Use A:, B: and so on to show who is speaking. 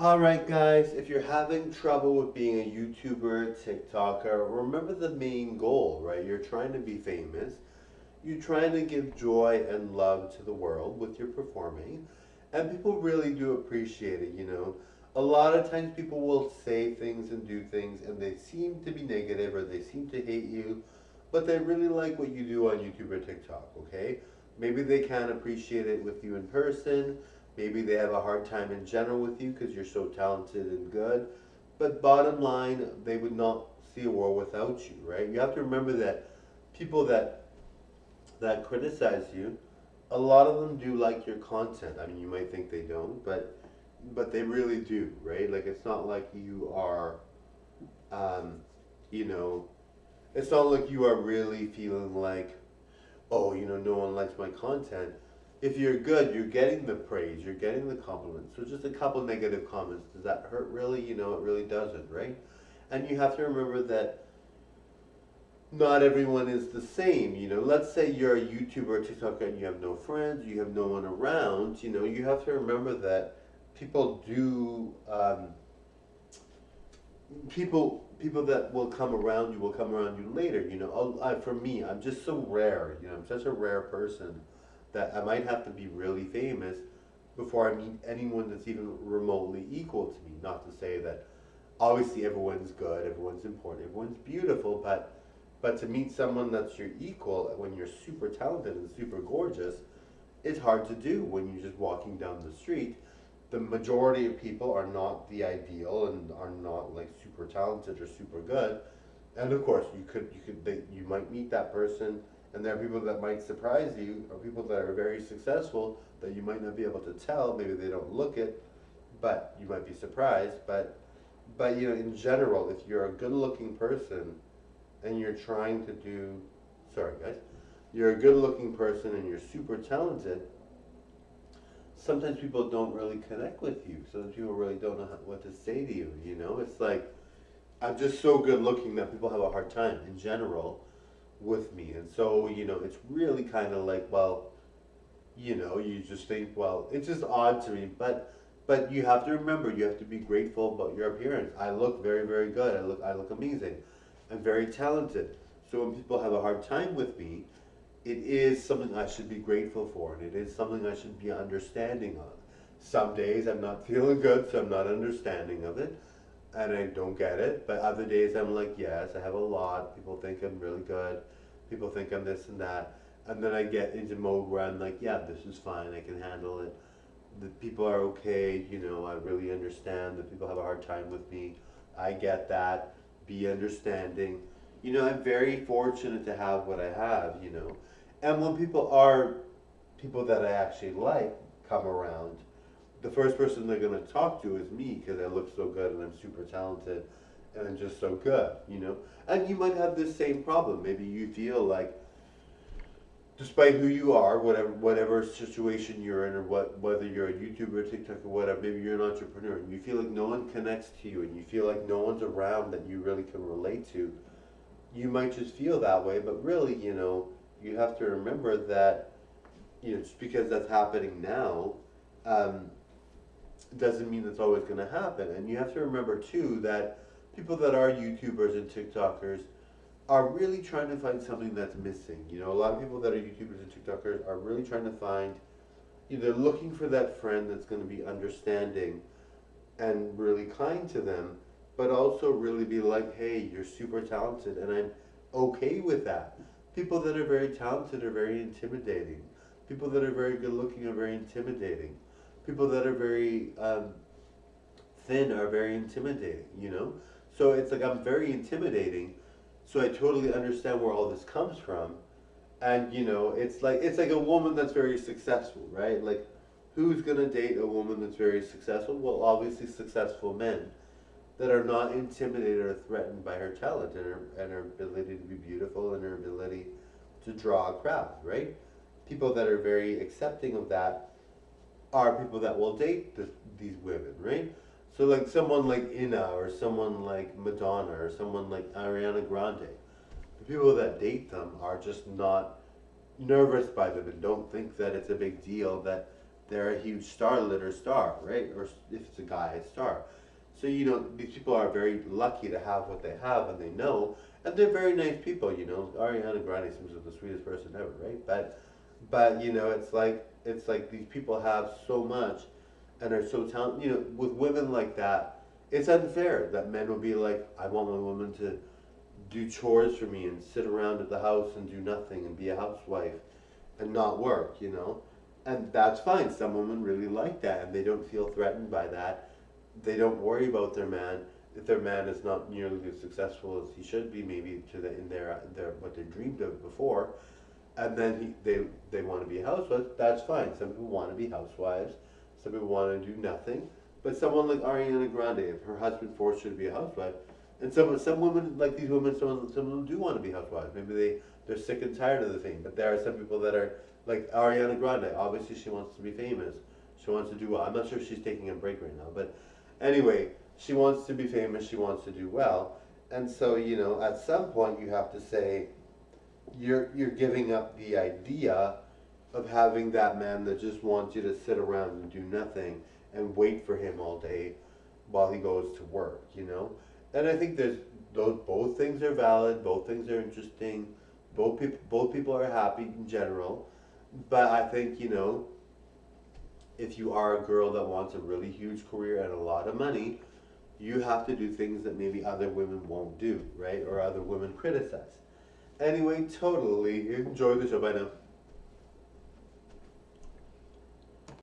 A: Alright guys, if you're having trouble with being a YouTuber, TikToker, remember the main goal, right? You're trying to be famous. You're trying to give joy and love to the world with your performing. And people really do appreciate it. A lot of times people will say things and do things and they seem to be negative or they seem to hate you, but they really like what you do on YouTube or TikTok, okay? Maybe they can't appreciate it with you in person. Maybe they have a hard time in general with you because you're so talented and good. But bottom line, they would not see a world without you, right? You have to remember that people that criticize you, a lot of them do like your content. I mean, you might think they don't, but they really do, right? Like it's not like you are, um, you know, it's not like you are really feeling like, oh, no one likes my content. If you're good, you're getting the praise, you're getting the compliments. So just a couple negative comments, does that hurt really? It really doesn't, right? And you have to remember that not everyone is the same. Let's say you're a YouTuber or TikToker and you have no friends, you have no one around. You have to remember that people do. People that will come around you will come around you later. For me, I'm just so rare. I'm such a rare person that I might have to be really famous before I meet anyone that's even remotely equal to me. Not to say that obviously everyone's good, everyone's important, everyone's beautiful, but to meet someone that's your equal when you're super talented and super gorgeous, it's hard to do when you're just walking down the street. The majority of people are not the ideal and are not like super talented or super good. And of course, you might meet that person, and there are people that might surprise you, or people that are very successful that you might not be able to tell. Maybe they don't look it, but you might be surprised. But in general, if you're a good-looking person and you're trying to do, sorry guys, you're a good-looking person and you're super talented, sometimes people don't really connect with you. Sometimes people really don't know what to say to you. It's like I'm just so good looking that people have a hard time in general with me. And so, it's really kind of like, well, you just think, well, it's just odd to me. But you have to remember, you have to be grateful about your appearance. I look very, very good. I look amazing. I'm very talented. So when people have a hard time with me, it is something I should be grateful for, and it is something I should be understanding of. Some days I'm not feeling good, so I'm not understanding of it, and I don't get it. But other days I'm like, yes, I have a lot. People think I'm really good. People think I'm this and that. And then I get into mode where I'm like, yeah, this is fine. I can handle it. The people are okay. I really understand that people have a hard time with me. I get that. Be understanding. I'm very fortunate to have what I have. And when people that I actually like come around, the first person they're going to talk to is me because I look so good and I'm super talented and I'm just so good. And you might have this same problem. Maybe you feel like, despite who you are, whatever situation you're in, or whether you're a YouTuber, TikTok, or whatever, maybe you're an entrepreneur, and you feel like no one connects to you, and you feel like no one's around that you really can relate to. You might just feel that way, but really, you have to remember that, just because that's happening now, um, doesn't mean it's always going to happen. And you have to remember too that people that are YouTubers and TikTokers are really trying to find something that's missing. A lot of people that are YouTubers and TikTokers are really trying to find, either looking for that friend that's going to be understanding and really kind to them, but also really be like, hey, you're super talented and I'm okay with that. People that are very talented are very intimidating. People that are very good looking are very intimidating. People that are very thin are very intimidating. So it's like I'm very intimidating, so I totally understand where all this comes from. And it's like a woman that's very successful, right? Like, who's gonna date a woman that's very successful? Well, obviously successful men that are not intimidated or threatened by her talent and her ability to be beautiful and her ability to draw a crowd, right? People that are very accepting of that are people that will date these women, right? So like someone like Ina or someone like Madonna or someone like Ariana Grande, the people that date them are just not nervous by them and don't think that it's a big deal that they're a huge starlet or star, right? Or if it's a guy, a star. So you know these people are very lucky to have what they have, and they know, and they're very nice people. You know, Ariana Grande seems like the sweetest person ever, right? But you know, it's like these people have so much, and are so talented. You know, with women like that, it's unfair that men will be like, I want my woman to do chores for me and sit around at the house and do nothing and be a housewife and not work, you know? And that's fine. Some women really like that and they don't feel threatened by that. They don't worry about their man if their man is not nearly as successful as he should be, maybe to in their what they dreamed of before. And then they want to be a housewife. That's fine. Some people want to be housewives. Some people want to do nothing. But someone like Ariana Grande, if her husband forced her to be a housewife, and some women like these women, some of them do want to be housewives. Maybe they're sick and tired of the thing. But there are some people that are like Ariana Grande. Obviously, she wants to be famous. She wants to do well. I'm not sure if she's taking a break right now, but anyway, she wants to be famous. She wants to do well, and so you know, at some point, you have to say you're giving up the idea of having that man that just wants you to sit around and do nothing and wait for him all day while he goes to work, you know? And I think there's those both things are valid, both things are interesting, both people are happy in general. But I think, you know, if you are a girl that wants a really huge career and a lot of money, you have to do things that maybe other women won't do, right? Or other women criticize. Anyway, totally enjoy the show. Bye now.